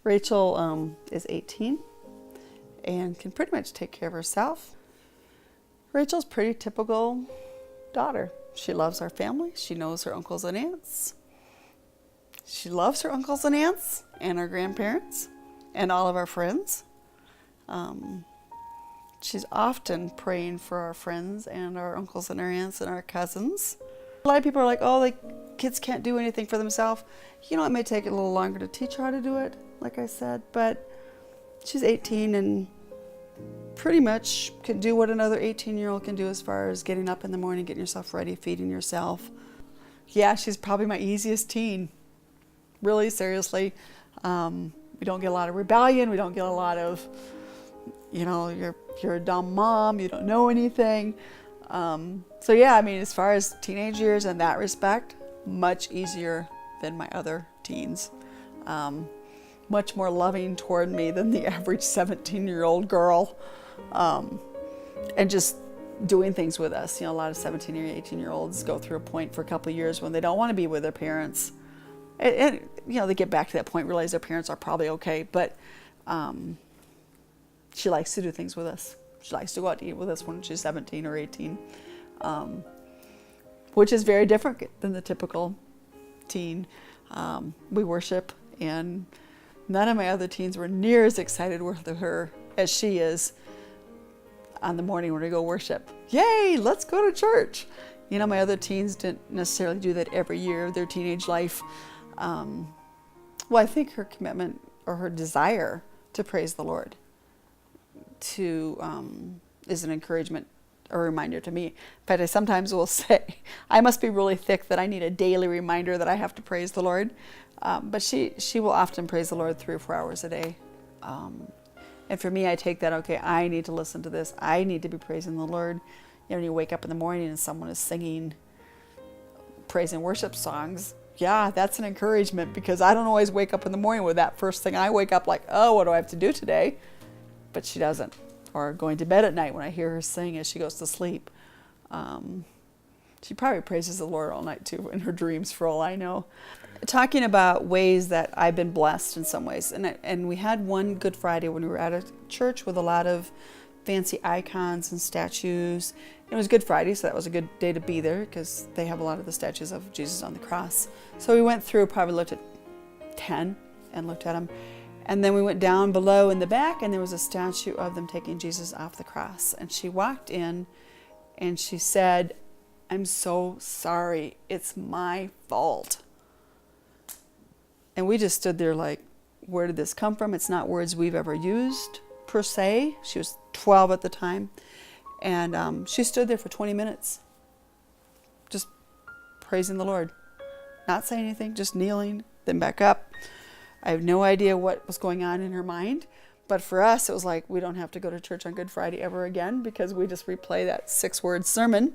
Rachel is 18 and can pretty much take care of herself. Rachel's pretty typical daughter. She loves our family. She knows her uncles and aunts. She loves her uncles and aunts and our grandparents and all of our friends. She's often praying for our friends and our uncles and our aunts and our cousins. A lot of people are like, oh, like kids can't do anything for themselves. You know, it may take a little longer to teach her how to do it, like I said, but she's 18 and pretty much can do what another 18-year-old can do as far as getting up in the morning, getting yourself ready, feeding yourself. Yeah, she's probably my easiest teen. Really, seriously. We don't get a lot of rebellion. We don't get a lot of, you know, you're a dumb mom. You don't know anything. So yeah, I mean, as far as teenage years in that respect, much easier than my other teens. Much more loving toward me than the average 17-year-old girl. And just doing things with us. You know, a lot of 17 or 18-year-olds go through a point for a couple of years when they don't want to be with their parents. And you know, they get back to that point, realize their parents are probably okay, but she likes to do things with us. She likes to go out to eat with us when she's 17 or 18, which is very different than the typical teen. We worship, and none of my other teens were near as excited with her as she is on the morning when we go worship. Yay, let's go to church. You know, my other teens didn't necessarily do that every year of their teenage life. Well, I think her commitment or her desire to praise the Lord is an encouragement, a reminder to me. In fact, I sometimes will say, I must be really thick that I need a daily reminder that I have to praise the Lord. But she will often praise the Lord 3 or 4 hours a day. And for me, I take that, okay, I need to listen to this. I need to be praising the Lord. You know, when you wake up in the morning and someone is singing praise and worship songs, yeah, that's an encouragement, because I don't always wake up in the morning with that first thing. I wake up like, oh, what do I have to do today? But she doesn't. Or going to bed at night when I hear her sing as she goes to sleep. She probably praises the Lord all night too in her dreams, for all I know. Talking about ways that I've been blessed in some ways. And we had one Good Friday when we were at a church with a lot of fancy icons and statues. It was Good Friday, so that was a good day to be there because they have a lot of the statues of Jesus on the cross. So we went through, probably looked at 10 and looked at them. And then we went down below in the back, and there was a statue of them taking Jesus off the cross. And she walked in and she said, I'm so sorry. It's my fault. And we just stood there like, where did this come from? It's not words we've ever used per se. She was 12 at the time. And she stood there for 20 minutes, just praising the Lord. Not saying anything, just kneeling, then back up. I have no idea what was going on in her mind. But for us, it was like, we don't have to go to church on Good Friday ever again, because we just replay that 6-word sermon.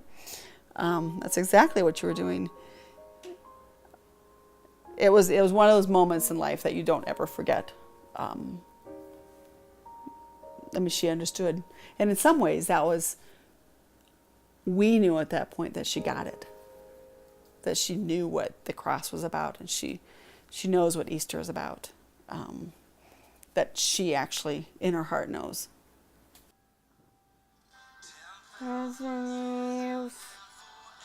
That's exactly what you were doing. It was one of those moments in life that you don't ever forget. I mean, she understood. And in some ways, we knew at that point that she got it. That she knew what the cross was about, and she knows what Easter is about. That she actually, in her heart, knows. As the news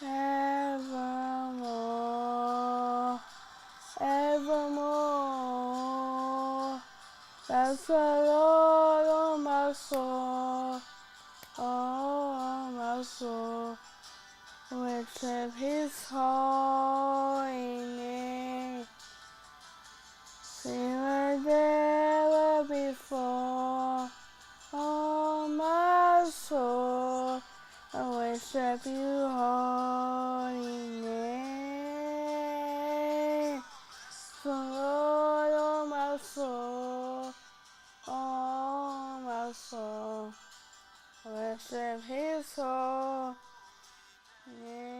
evermore, evermore. That's the Lord, oh my soul, oh my soul. Worship His holy name. Sing like never before, oh my soul. I worship You, holy name. So Lord, oh my soul, oh my soul. I worship His holy name.